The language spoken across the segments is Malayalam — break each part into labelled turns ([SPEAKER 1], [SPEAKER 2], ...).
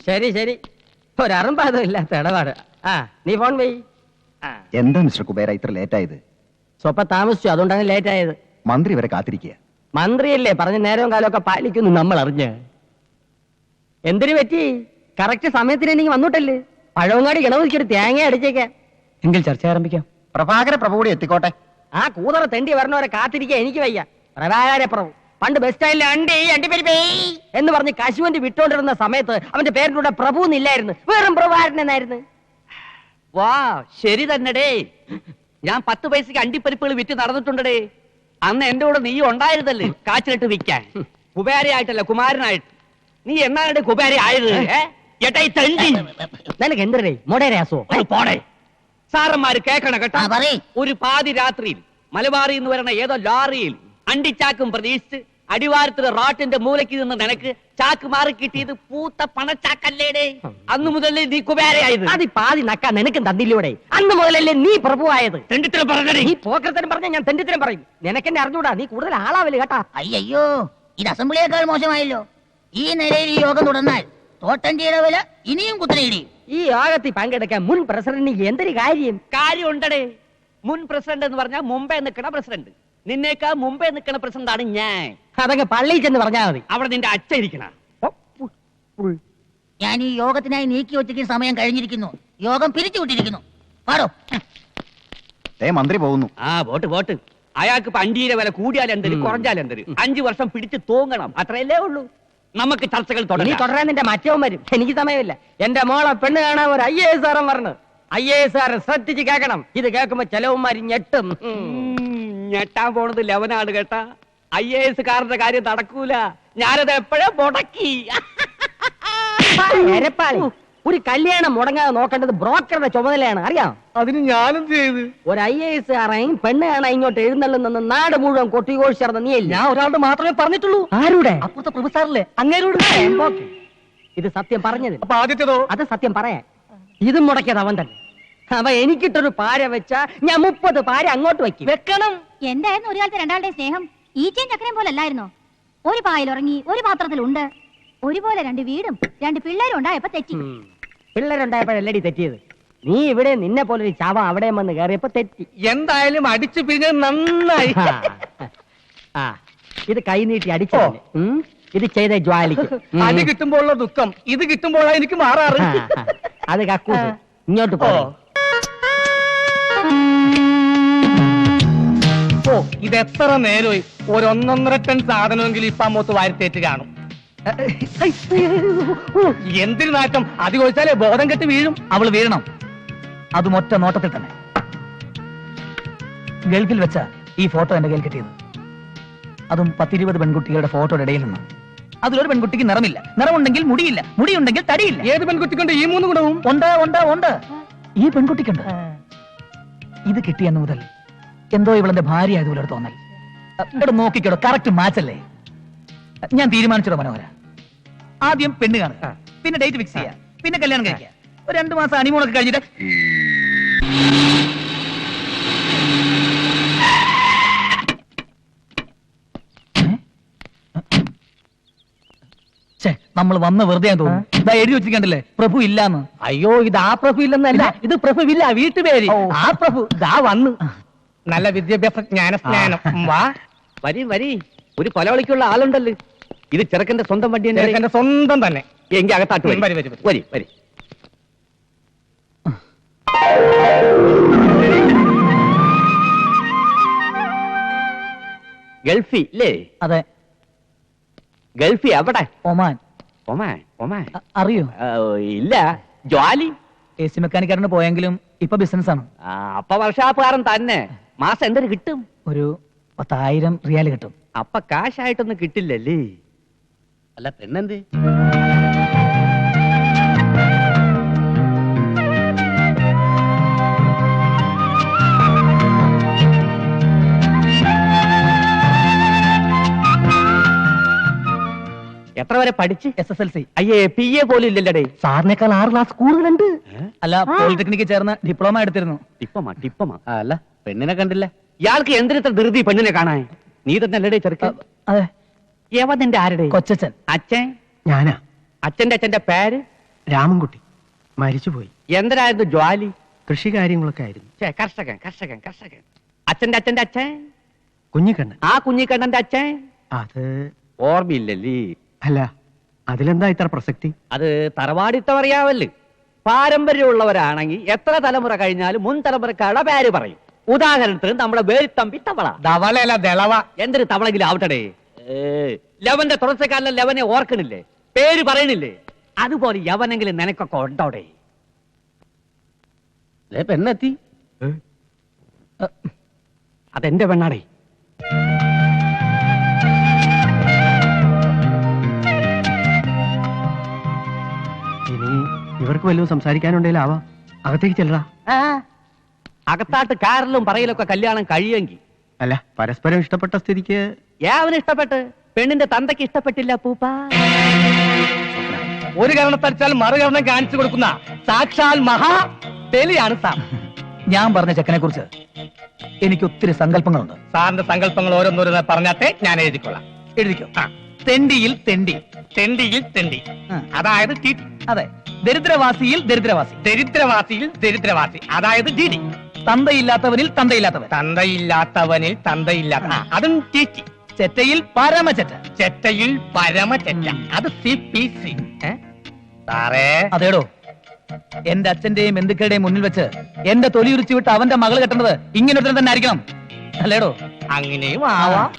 [SPEAKER 1] ശരി ശരി, ഒരറുമ്പാതം ഇല്ലാത്ത ഇടപാട്. ആ നീ ഫോൺ പോയി.
[SPEAKER 2] എന്താ മിസ്റ്റർ കുബേര ഇത്ര ലേറ്റ് ആയത്?
[SPEAKER 1] സ്വപ്പം താമസിച്ചു, അതുകൊണ്ടാണ് ലേറ്റ് ആയത്.
[SPEAKER 2] മന്ത്രി വരെ കാത്തിരിക്കുക.
[SPEAKER 1] മന്ത്രിയല്ലേ പറഞ്ഞ നേരവും കാലമൊക്കെ പാലിക്കുന്നു നമ്മൾ അറിഞ്ഞ്. എന്തിനു പറ്റി? കറക്റ്റ് സമയത്തിന് എനിക്ക് വന്നിട്ടല്ലേ. പഴവങ്ങാടി ഗണപതിക്കൊരു തേങ്ങ അടിച്ചേക്കാം.
[SPEAKER 3] എങ്കിൽ ചർച്ച ആരംഭിക്കാം.
[SPEAKER 2] പ്രഭാകര പ്രഭു കൂടി എത്തിക്കോട്ടെ.
[SPEAKER 1] ആ കൂതറ തെണ്ടി വരണവരെ കാത്തിരിക്കാൻ എനിക്ക് വയ്യ. പ്രഭാകര പ്രഭു പണ്ട് ബസ് സ്റ്റാൻഡിൽ അണ്ടിപ്പരിപ്പേ എന്ന് പറഞ്ഞ് കശുവണ്ടി വിട്ടോണ്ടിരുന്ന സമയത്ത് അവന്റെ പേരിലൂടെ പ്രഭു എന്നില്ലായിരുന്നു, വെറും പ്രഭാകരൻ എന്നായിരുന്നു.
[SPEAKER 3] വാ ശരി തന്നെടേ. ഞാൻ 10 പൈസക്ക് അണ്ടിപ്പരിപ്പുകൾ വിറ്റ് നടന്നിട്ടുണ്ടേ. അന്ന് എന്റെ കൂടെ നീ ഉണ്ടായിരുന്നല്ലേ കാച്ചിലിട്ട് വിൽക്കാൻ. കുബേരയായിട്ടല്ല, കുമാരനായിട്ട്. നീ എന്നാണ് കുബേര ആയത്?
[SPEAKER 1] നിനക്ക് എന്തരേ മൊടേരാസോ?
[SPEAKER 3] പോടെ. സാറന്മാര് കേക്കണം കേട്ടോ. ഒരു പാതി രാത്രിയിൽ മലബാറിൽ നിന്ന് വരണ ഏതോ ലോറിയിൽ അണ്ടിച്ചാക്കും പ്രതീക്ഷിച്ച് അടിവാരത്തിലെ റോട്ടിന്റെ മൂലയ്ക്ക് നിന്ന് നിനക്ക് ചാക്ക് മാറി കിട്ടിയത് പൂത്ത പണച്ചാക്കല്ലേടേ. അന്ന് മുതലേ നീ കുബേരയായത്.
[SPEAKER 1] അത് പാതി നക്കാൻ നിനക്കും തന്നില്ലൂടെ? അന്ന് മുതലല്ലേ നീ പ്രഭുവായത്.
[SPEAKER 3] തെണ്ടിത്തരം പറഞ്ഞേ.
[SPEAKER 1] നീ പോക്കരത്തരം പറഞ്ഞ ഞാൻ തെണ്ടിത്തരം പറയും. നിനക്കെന്നെ അറിഞ്ഞൂടാ, നീ കൂടുതൽ ആളാവല് കേട്ടാ.
[SPEAKER 4] അയ്യോ, ഇത് അസംബ്ലിയേക്കാൾ മോശമായല്ലോ. ഈ നിലയിൽ ഈ യോഗം തുടർന്നാൽ തോട്ടണ്ടിയുടെ വില ഇനിയും കുത്തനെയിടി.
[SPEAKER 1] ഈ യോഗത്തിൽ പങ്കെടുക്കാൻ മുൻ പ്രസിഡന്റിന് എന്തൊരു
[SPEAKER 3] കാര്യമുണ്ടടേ. മുൻ പ്രസിഡന്റ് എന്ന് പറഞ്ഞാൽ മുമ്പേ നിൽക്കണ പ്രസിഡന്റ്. നിന്നേക്കാ മുമ്പേ നിൽക്കണ പ്രസിഡന്റ് ആണ് ഞാൻ.
[SPEAKER 1] അതങ്ങ് പള്ളിയിൽ ചെന്ന് പറഞ്ഞാൽ മതി.
[SPEAKER 3] അവിടെ നിന്റെ അച്ഛൻ ഇരിക്കണ.
[SPEAKER 4] ഞാൻ ഈ യോഗത്തിനായി നീക്കി വെച്ചിരിക്കുന്ന സമയം കഴിഞ്ഞിരിക്കുന്നു. യോഗം പിരിച്ചുവിട്ടിരിക്കുന്നു. പാടോ.
[SPEAKER 2] മന്ത്രി പോകുന്നു.
[SPEAKER 3] ആ വോട്ട്. അയാൾക്ക് അണ്ടിയുടെ വില കൂടിയാലെന്തര് കുറഞ്ഞാലെന്തര് 5 വർഷം പിടിച്ച് തൂങ്ങണം, അത്രയല്ലേ ഉള്ളൂ. നമുക്ക് ചർച്ചകൾ
[SPEAKER 1] തുടരാൻ നിന്റെ മറ്റവും വരും. എനിക്ക് സമയമില്ല. എന്റെ മോളെ പെണ്ണ് കാണാൻ ഒരു IAS പറഞ്ഞു. IAS ശ്രദ്ധിച്ച് കേൾക്കണം. ഇത് കേൾക്കുമ്പോ ചെലവുമാരി ഞെട്ടും.
[SPEAKER 3] ഞെട്ടാൻ പോണത് ലെവനാണ് കേട്ടാ. IAS കാരന്റെ കാര്യം നടക്കൂല. ഞാനത് എപ്പോഴേ മുടക്കി.
[SPEAKER 1] എരപ്പാളി, ഒരു കല്യാണം മുടങ്ങാതെ നോക്കേണ്ടത് ബ്രോക്കറുടെ ചുമതലയാണ്, അറിയാം.
[SPEAKER 3] അതിന് ഞാനും ചെയ്ത്.
[SPEAKER 1] ഒരു IAS കാരൻ പെണ്ണ് കാണാൻ ഇങ്ങോട്ട് എഴുന്നള്ളുന്ന നാട് മുഴുവൻ കൊട്ടിഘോഷിച്ചിരുന്ന നീയല്ലേ?
[SPEAKER 3] ഞാൻ ഒരാളുടെ മാത്രമേ പറഞ്ഞിട്ടുള്ളൂ.
[SPEAKER 1] ആരുടെ?
[SPEAKER 3] അപ്പുറത്തെ പ്രൊഫസറിലെ അങ്ങേരോട്.
[SPEAKER 1] ഇത് സത്യം പറഞ്ഞത്.
[SPEAKER 3] അപ്പൊ ആദ്യത്തേതോ?
[SPEAKER 1] അത് സത്യം പറയാൻ. ഇതും മുടക്കിയത് അവൻ തന്നെ. അവ എനിക്കിട്ടൊരു പാര വെച്ചാ ഞാൻ 30 പാര അങ്ങോട്ട് വെക്കണം.
[SPEAKER 5] എന്തായിരുന്നു ഒരു കാലത്ത് രണ്ടാളുടെ സ്നേഹം? ഈച്ചയും ചക്കരയും പോലെ അല്ലായിരുന്നോ? ഒരു പായൽ ഉറങ്ങി, ഒരു പാത്രത്തിലുണ്ട്. ഒരുപോലെ 2 വീടും 2 പിള്ളേരും ഉണ്ടായപ്പോ തെറ്റി.
[SPEAKER 1] പിള്ളേരുണ്ടായപ്പോഴല്ലടി തെറ്റിയത്. നീ ഇവിടെ നിന്നെ പോലൊരു ചാവ അവിടെ വന്ന് കയറിയപ്പോ തെറ്റി.
[SPEAKER 3] എന്തായാലും അടിച്ചു പിരിഞ്ഞത് നന്നായി.
[SPEAKER 1] ഇത് കൈ നീട്ടി അടിച്ചോ? ഇത് ചെയ്ത ജ്വാലിക്ക്
[SPEAKER 3] അടി കിട്ടുമ്പോഴുള്ള ദുഃഖം ഇത് കിട്ടുമ്പോഴാണ് എനിക്ക് മാറാറ്.
[SPEAKER 1] അത് കക്കൂസ്. ഇങ്ങോട്ട് പോ.
[SPEAKER 3] ഇത് എത്ര നേരമായി? 1.5 ടൺ സാധനമെങ്കിലും ഇപ്പൊ അമ്മൂത്ത് വാരിത്തേറ്റ് കാണും. എന്തൊരു നാറ്റം! അത് ചോദിച്ചാലേ ബോധം കെട്ട് വീഴും. അവള് വീഴണം, അതും ഒറ്റ നോട്ടത്തിൽ തന്നെ. ഗൾഫിൽ വെച്ച ഈ ഫോട്ടോ എന്റെ കയ്യിൽ കിട്ടിയത്. അതും 10-20 പെൺകുട്ടികളുടെ ഫോട്ടോയുടെ ഇടയിൽ നിന്ന്. അതിലൊരു പെൺകുട്ടിക്ക് നിറമില്ല, നിറമുണ്ടെങ്കിൽ മുടിയില്ല, മുടിയുണ്ടെങ്കിൽ തടിയില്ല. ഏത് പെൺകുട്ടിക്കുണ്ട് ഈ 3 ഗുണവും? ഉണ്ട്. ഈ പെൺകുട്ടിക്കുണ്ട്. ഇത് കിട്ടിയെന്ന് മുതൽ എന്തോ ഇവളെന്റെ ഭാര്യ ആയതുപോലെ ഒരു തോന്നൽ. ഇവിടെ നോക്കിക്കോടോ, കറക്റ്റ് മാച്ച് അല്ലേ? ഞാൻ തീരുമാനിച്ചോ മനോഹര. ആദ്യം പെണ്ണ് കാണുക, പിന്നെ ഡേറ്റ് ഫിക്സ് ചെയ്യുക, പിന്നെ കല്യാണം കഴിക്കുക. ഒരു 2 മാസം ഹണിമൂണൊക്കെ കഴിഞ്ഞിട്ട് നമ്മൾ വന്ന് വെറുതെ തോന്നുന്നു. ഇതാ എഴുതി വെച്ചിരിക്കണ്ടല്ലേ, പ്രഭു ഇല്ലാന്ന്.
[SPEAKER 1] അയ്യോ, ഇത് ആ പ്രഭു ഇല്ലെന്നല്ല, ഇത് പ്രഭുവില്ല, വീട്ടുപേര്. ആ പ്രഭു ഇതാ വന്നു.
[SPEAKER 3] നല്ല വിദ്യാഭ്യാസ ജ്ഞാനം. വാ, വരി. ഒരു കൊലവിളിക്കുള്ള ആളുണ്ടല്ലോ. ഇത് ചെറുക്കന്റെ സ്വന്തം വണ്ടി തന്നെ. ചെറുക്കന്റെ സ്വന്തം തന്നെ. എങ്കിൽ അകത്താട്ട് വരി. ഗൾഫി അല്ലേ?
[SPEAKER 1] അതെ.
[SPEAKER 3] ഗൾഫി എവിടെ?
[SPEAKER 1] ഒമാൻ.
[SPEAKER 3] അറിയോ? ഇല്ല. ജോലി
[SPEAKER 1] AC മെക്കാനിക്കാരന് പോയെങ്കിലും ഇപ്പൊ ബിസിനസ് ആണ്.
[SPEAKER 3] അപ്പൊ വർഷാപ്പുകാരൻ തന്നെ. മാസം എന്തൊരു കിട്ടും?
[SPEAKER 1] ഒരു 10,000 റിയാൽ കിട്ടും.
[SPEAKER 3] അപ്പൊ കാശായിട്ടൊന്നും കിട്ടില്ലല്ലേ? അല്ല പെണ്ണെന്ത്? എത്ര വരെ പഠിച്ച്?
[SPEAKER 1] SSLC.
[SPEAKER 3] അയ്യേ, PA പോലും ഇല്ലല്ലേ?
[SPEAKER 1] സാറിനേക്കാൾ 6 ക്ലാസ് കൂടുതലുണ്ട്.
[SPEAKER 3] അല്ല,
[SPEAKER 1] പോളിടെക്നിക്ക് ചേർന്ന് ഡിപ്ലോമ എടുത്തിരുന്നു.
[SPEAKER 3] ടിപ്പമാ. അല്ല, പെണ്ണിനെ കണ്ടില്ല. ഇയാൾക്ക് എന്തിനത്ര ധൃതി പെണ്ണിനെ കാണാൻ? നീ തന്നെ അല്ലടേ ചെറുക്കൻ?
[SPEAKER 1] അതെ.
[SPEAKER 3] യവന്റെ ആരുടെ?
[SPEAKER 1] കൊച്ചച്ഛൻ.
[SPEAKER 3] അച്ഛൻ?
[SPEAKER 1] ഞാനാ.
[SPEAKER 3] അച്ഛന്റെ പേര്?
[SPEAKER 6] രാമൻകുട്ടി മരിച്ചുപോയി.
[SPEAKER 1] എന്തിനായിരുന്നു ജ്വാലി?
[SPEAKER 6] കൃഷി കാര്യങ്ങളൊക്കെ ആയിരുന്നു.
[SPEAKER 1] കർഷകൻ കർഷകൻ കർഷകൻ. അച്ഛന്റെ അച്ഛൻ
[SPEAKER 6] കുഞ്ഞിക്കണ്ണൻ.
[SPEAKER 1] ആ കുഞ്ഞിക്കണ്ണന്റെ അച്ഛൻ
[SPEAKER 6] അത്
[SPEAKER 1] ഓർമ്മയില്ലല്ലേ?
[SPEAKER 6] അല്ല, അതിലെന്താ ഇത്ര പ്രസക്തി?
[SPEAKER 1] അത് തറവാടിത്തം അറിയാവല്ലേ. പാരമ്പര്യമുള്ളവരാണെങ്കിൽ എത്ര തലമുറ കഴിഞ്ഞാലും മുൻ തലമുറക്കാരുടെ പേര് പറയും. ഉദാഹരണത്തിന് നമ്മുടെ വേലിത്തമ്പി തവള.
[SPEAKER 6] ധവളയല്ല ദളവ.
[SPEAKER 1] എന്തൊരു തവളെങ്കിലും ആവട്ടെ. ലവന്റെ തുടർച്ചക്കാരനെ ലവനെ ഓർക്കണില്ലേ, പേര് പറയണില്ലേ? അതുപോലെ യവനെങ്കിലും നിനക്കൊക്കെ ഉണ്ടോടെ? പെണ്ണെത്തി. അതെന്റെ പെണ്ണാടേ.
[SPEAKER 6] ഇനി ഇവർക്ക് വല്ലതും സംസാരിക്കാനുണ്ടെങ്കിലാവാം. അകത്തേക്ക് ചെല്ലടാ.
[SPEAKER 1] അകത്താട്ട് കാറിലും പറയലൊക്കെ കല്യാണം കഴിയുമെങ്കിൽ.
[SPEAKER 6] അല്ല, പരസ്പരം ഇഷ്ടപ്പെട്ട സ്ഥിതിക്ക്
[SPEAKER 1] യാവന് ഇഷ്ടപ്പെട്ട്, പെണ്ണിന്റെ തന്തയ്ക്ക് ഇഷ്ടപ്പെട്ടില്ല പൂപ്പ.
[SPEAKER 3] ഒരു കാരണത്തടിച്ചാൽ മറുകരണം കാണിച്ചു കൊടുക്കുന്ന സാക്ഷാൽ മഹാ ബലിയാണ് സാർ. ഞാൻ പറഞ്ഞ ചെക്കനെ കുറിച്ച് എനിക്ക് ഒത്തിരി സങ്കല്പങ്ങളുണ്ട്. സാറിന്റെ സങ്കല്പങ്ങൾ ഓരോന്നോരോന്ന് പറഞ്ഞാട്ടെ, ഞാൻ എഴുതിക്കൊള്ളാം. എഴുതിക്കോ. തെണ്ടിയിൽ തെണ്ടി, തെണ്ടിയിൽ തെണ്ടി, അതായത് അതെ. ദരിദ്രവാസിയിൽ ദരിദ്രവാസി, ദരിദ്രവാസിയിൽ ദരിദ്രവാസി, അതായത് ഡിഡി. തന്തയില്ലാത്തവനിൽ തന്തയില്ലാത്തവൻ, തന്തയില്ലാത്തവനിൽ തന്തയില്ലാത്ത, അതും ചേച്ചി. ചെറ്റയിൽ പരമചെറ്റ, ചെറ്റയിൽ പരമചെറ്റ, അത് CPC. സാറേ അതേടോ, എന്റെ അച്ഛന്റെയും ബന്ധുക്കളുടെയും മുന്നിൽ വെച്ച് എന്റെ തൊലി ഉരിച്ചു വിട്ട് അവന്റെ മകൾ കെട്ടുന്നത് ഇങ്ങനെ തന്നെ ആയിരിക്കണം, അല്ലേടോ? അങ്ങനെയും ആവാം.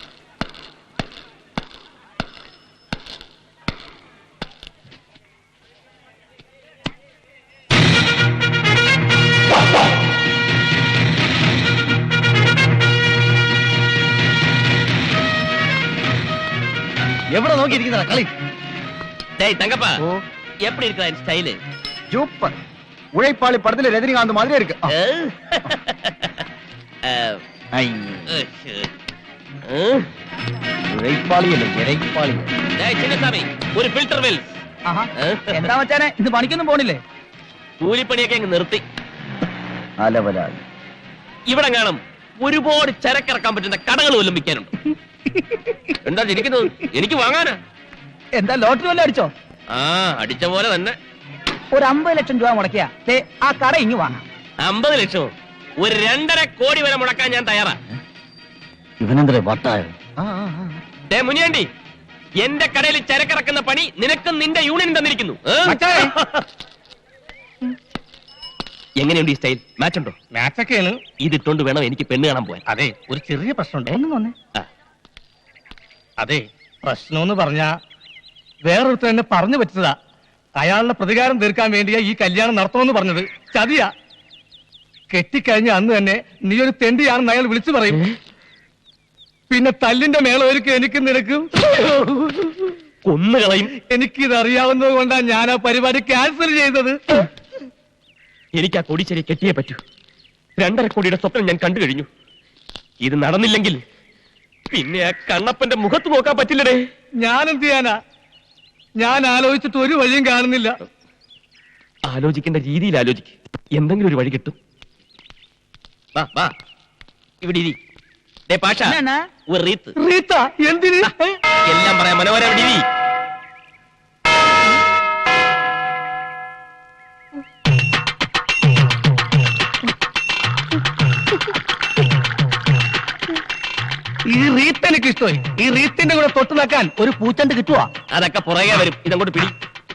[SPEAKER 2] എവിടെ നോക്കിയിരിക്കുന്ന കളി?
[SPEAKER 1] தங்கப்பா எப்படி இருக்கா ஸ்டைல்?
[SPEAKER 2] சூப்பர். உழைப்பாளி படத்துல ரஜினிகாந்த் மாதிரி இருக்கு. ഉഴൈപ്പാളി അല്ല, ഇരൈപ്പാളി.
[SPEAKER 1] ചിന്നസ്വാമി, ഒരു ഫിൽറ്റർ വെൽ.
[SPEAKER 3] എന്താ വെച്ചാനെ, ഇത് പണിക്കൊന്നും പോണില്ലേ?
[SPEAKER 1] കൂലിപ്പണിയൊക്കെ അങ്ങ് നിർത്തി.
[SPEAKER 2] അലവലാതി.
[SPEAKER 1] ഇവിടെ കാണും ഒരുപാട് ചരക്കിറക്കാൻ പറ്റുന്ന കടകൾ വല്ലതും വിൽക്കാനുണ്ട്. എന്താ ഇരിക്കുന്നത്? എനിക്ക് വാങ്ങാനാ.
[SPEAKER 3] എന്താ ലോട്ടറി വല്ലതും അടിച്ചോ?
[SPEAKER 1] ആ, അടിച്ച പോലെ തന്നെ.
[SPEAKER 3] ഒരു 50 ലക്ഷം രൂപ മുടക്കിയാ ആ കട ഇങ്ങ് വാങ്ങാം.
[SPEAKER 1] 50 ലക്ഷം? ഒരു 2.5 കോടി വരെ മുടക്കാൻ ഞാൻ തയ്യാറാ.
[SPEAKER 2] ഇവനെന്തേ വട്ടായോ?
[SPEAKER 1] മുനിയാണ്ടി, എന്റെ കടയിൽ ചരക്കിറക്കുന്ന പണി നിനക്കും നിന്റെ യൂണിയൻ തന്നിരിക്കുന്നു. എങ്ങനെയുണ്ട് ഈ സ്റ്റൈൽ? മാച്ച് ഉണ്ടോ?
[SPEAKER 3] മാച്ചൊക്കെയാണ്.
[SPEAKER 1] ഇതിട്ടോണ്ട് വേണം എനിക്ക് പെണ്ണ് കാണാൻ പോയാൻ.
[SPEAKER 3] അതെ, ഒരു ചെറിയ പ്രശ്നമുണ്ട്. ഒന്നും വന്നേ. അതെ, പ്രശ്നമെന്ന് പറഞ്ഞാ വേറൊരുത്തർ എന്നെ പറഞ്ഞു വെച്ചതാ. അയാളുടെ പ്രതികാരം തീർക്കാൻ വേണ്ടിയാ ഈ കല്യാണം നടത്തണമെന്ന് പറഞ്ഞത്. ചതിയാ. കെട്ടിക്കഴിഞ്ഞ അന്ന് തന്നെ നീ ഒരു തെണ്ടിയാണെന്ന് അയാൾ വിളിച്ചു പറയും. പിന്നെ തല്ലിന്റെ മേളൊരുക്കും എനിക്കും നിനക്കും
[SPEAKER 1] കൊന്നുകളയും.
[SPEAKER 3] എനിക്കിത് അറിയാവുന്നത് കൊണ്ടാ ഞാൻ ആ പരിപാടി ക്യാൻസൽ ചെയ്തത്.
[SPEAKER 1] എനിക്ക് ആ കൊടിച്ചെടി കെട്ടിയേ പറ്റൂ. 2.5 കോടിയുടെ സ്വപ്നം ഞാൻ കണ്ടു കഴിഞ്ഞു. ഇത് നടന്നില്ലെങ്കിൽ പിന്നെ ആ കണ്ണപ്പന്റെ മുഖത്ത് നോക്കാൻ പറ്റില്ലടേ.
[SPEAKER 3] ഞാൻ എന്ത് ചെയ്യാനാ? ഞാൻ ആലോചിച്ചിട്ട് ഒരു വഴിയും കാണുന്നില്ല.
[SPEAKER 1] ആലോചിക്കേണ്ട രീതിയിൽ ആലോചിക്ക്. എന്തെങ്കിലും ഒരു വഴി കിട്ടും. വാ വാ, ഇവിടെ ഇരി. പാഷ, ഒരു റീത്ത്.
[SPEAKER 3] റീത്ത എന്തിന്?
[SPEAKER 1] എല്ലാം പറയാം. മനോഹര, ഇവിടെ ഇരി.
[SPEAKER 3] ഈ റീത്ത് എനിക്ക് ഇഷ്ടമായി. ഈ റീത്തിന്റെ കൂടെ തൊട്ട് നോക്കാൻ ഒരു പൂച്ചണ്ട് കിട്ടുവാ.
[SPEAKER 1] അതൊക്കെ പുറകെ വരും. ഇതങ്ങോട്ട് പിടി.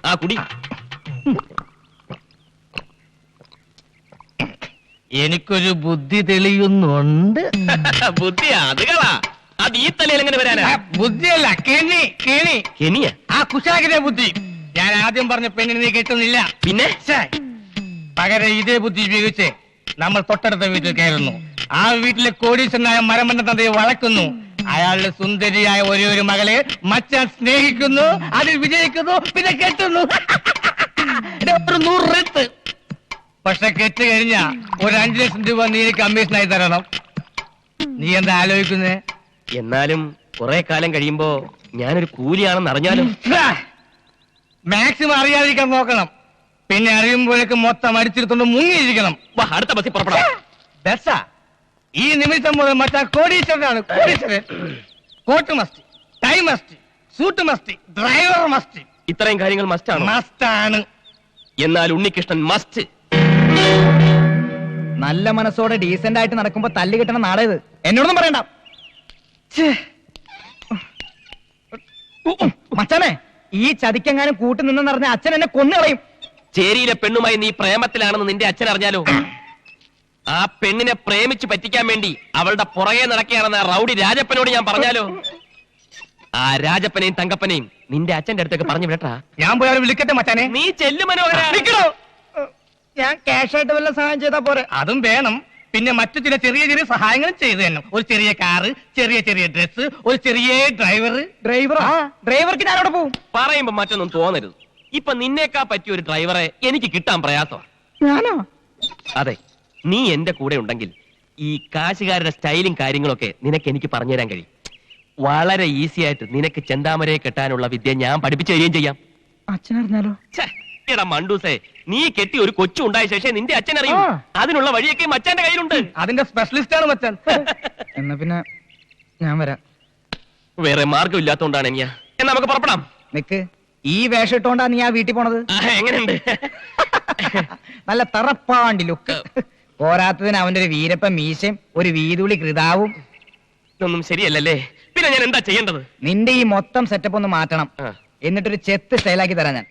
[SPEAKER 1] ആ കുടി.
[SPEAKER 3] എനിക്കൊരു ബുദ്ധി തെളിയുന്നുണ്ട്.
[SPEAKER 1] ബുദ്ധിയാ? അത് കളാ. അത് ഈ തലയിൽ എങ്ങനെ വരാനാ?
[SPEAKER 3] ബുദ്ധിയല്ല, കെണി. കെണി.
[SPEAKER 1] കെനിയ?
[SPEAKER 3] ആ കുശാഗിന്റെ ബുദ്ധി. ഞാൻ ആദ്യം പറഞ്ഞ പെണ്ണിനെ നീ കിട്ടുന്നില്ല.
[SPEAKER 1] പിന്നെ
[SPEAKER 3] പകരം ഇതേ ബുദ്ധി ഉപയോഗിച്ച് നമ്മൾ തൊട്ടടുത്ത വീട്ടിൽ കയറുന്നു. ആ വീട്ടിലെ കോടീശ്വരനായ മരമണ്ണ തന്തയെ വളക്കുന്നു. അയാളുടെ സുന്ദരിയായ ഒരു മകളെ മച്ചാൻ സ്നേഹിക്കുന്നു, അതിൽ വിജയിക്കുന്നു, പിന്നെ കെട്ടുന്നു. 100 റെത്ത്. പക്ഷെ കെട്ട് കഴിഞ്ഞ ഒരു 5 ലക്ഷം രൂപ നീ കമ്മീഷനായി തരണം. നീ എന്താ ആലോചിക്കുന്നേ?
[SPEAKER 1] എന്നാലും കുറെ കാലം കഴിയുമ്പോ ഞാനൊരു കൂലിയാണെന്ന് അറിഞ്ഞാലും
[SPEAKER 3] മാക്സിമം അറിയാതിരിക്കാൻ നോക്കണം. പിന്നെ അറിയുമ്പോഴേക്ക് മൊത്തം അടിച്ചെടുത്തോണ്ട് മുങ്ങിയിരിക്കണം.
[SPEAKER 1] അടുത്ത ബസ്സിൽ പുറപ്പെടാം.
[SPEAKER 3] ബസ്സാ? ഈ നിമിഷം മുതൽ മറ്റാ കോടീശ്വരനാണ്. കോടീശ്വരൻ. Coat must, tie must, suit must, driver must.
[SPEAKER 1] ഇത്രയും കാര്യങ്ങൾ മസ്റ്റാണ്.
[SPEAKER 3] മസ്റ്റാണ്.
[SPEAKER 7] എന്നാൽ ഉണ്ണികൃഷ്ണൻ മസ്റ്റ്.
[SPEAKER 3] നല്ല മനസ്സോടെ ഡീസന്റ് ആയിട്ട് നടക്കുമ്പോ തല്ലി കിട്ടണ നാടേത്. എന്നോടൊന്നും പറയണ്ട. മച്ചാനെ, ഈ ചതിക്കെങ്ങാനും കൂട്ടു നിന്നെന്ന് പറഞ്ഞ അച്ഛൻ എന്നെ കൊന്നുകളയും.
[SPEAKER 7] ചേരിയിലെ പെണ്ണുമായി നീ പ്രേമത്തിലാണെന്ന് നിന്റെ അച്ഛൻ അറിഞ്ഞാലോ? ആ പെണ്ണിനെ പ്രേമിച്ച് പറ്റിക്കാൻ വേണ്ടി അവളുടെ പുറകെ നടക്കുകയാണെന്ന് ആ റൗഡി രാജപ്പനോട് ഞാൻ പറഞ്ഞാലോ? ആ രാജപ്പനെയും തങ്കപ്പനെയും നിന്റെ അച്ഛന്റെ അടുത്തേക്ക് പറഞ്ഞു വിടട്ടാ.
[SPEAKER 3] ഞാൻ പോയാലും വിളിക്കട്ടെ മച്ചാനെ.
[SPEAKER 7] നീ ചെല്ലു മനോഹര.
[SPEAKER 3] ഞാൻ ക്യാഷ് ആയിട്ട് വല്ല സഹായം ചെയ്താ പോരെ? അതും വേണം. പിന്നെ മറ്റു ചില ചെറിയ ചെറിയ സഹായങ്ങളും ചെയ്തു തന്നെ. ഒരു ചെറിയ കാറ്, ചെറിയ ചെറിയ ഡ്രസ്, ഒരു ചെറിയ ഡ്രൈവർക്ക് ഞാനവിടെ പോവും.
[SPEAKER 7] പറയുമ്പോ മറ്റൊന്നും തോന്നരുത്. ഇപ്പൊ നിന്നേക്കാ പറ്റിയ ഒരു ഡ്രൈവറെ എനിക്ക് കിട്ടാൻ പ്രയാസമാണ്.
[SPEAKER 3] ഞാനോ?
[SPEAKER 7] അതെ, നീ എന്റെ കൂടെ ഉണ്ടെങ്കിൽ ഈ കാശുകാരുടെ സ്റ്റൈലും കാര്യങ്ങളൊക്കെ നിനക്ക് എനിക്ക് പറഞ്ഞുതരാൻ കഴിയും. വളരെ ഈസി ആയിട്ട് നിനക്ക് ചെന്താമരയെ കെട്ടാനുള്ള വിദ്യ ഞാൻ പഠിപ്പിച്ചു തരികയും ചെയ്യാം.
[SPEAKER 3] അച്ഛനറിഞ്ഞാലോ?
[SPEAKER 7] എടാ മണ്ടൂസേ, നീ കെട്ടി ഒരു കൊച്ചു ഉണ്ടായ ശേഷം നിന്റെ അച്ഛൻ അറിയും. അതിനുള്ള വഴിയൊക്കെ മച്ചാന്റെ കയ്യിലുണ്ട്.
[SPEAKER 3] അതിന്റെ സ്പെഷ്യലിസ്റ്റ് ആണ് മച്ചാൻ. എന്നാ പിന്നെ ഞാൻ വരാം.
[SPEAKER 7] വേറെ മാർഗം ഇല്ലാത്തോണ്ടാണ് ഞാൻ. എന്നാ നമുക്ക് പുറപ്പെടാം.
[SPEAKER 3] നിക്ക്, ഈ വേഷം ഇട്ടോണ്ടാ നീ ആ വീട്ടിൽ പോണത്?
[SPEAKER 7] എങ്ങനെയുണ്ട്?
[SPEAKER 3] നല്ല തറപ്പാണ്ടി ലുക്ക്. പോരാത്തതിന് അവന്റെ ഒരു വീരപ്പ മീശയും ഒരു വീതുളി കൃതാവും.
[SPEAKER 7] ഇതൊന്നും ശരിയല്ലല്ലേ? പിന്നെ ഞാൻ എന്താ ചെയ്യേണ്ടത്?
[SPEAKER 3] നിന്റെ ഈ മൊത്തം സെറ്റപ്പ് ഒന്ന് മാറ്റണം. എന്നിട്ടൊരു ചെത്ത് സ്റ്റൈലാക്കി തരാം ഞാൻ.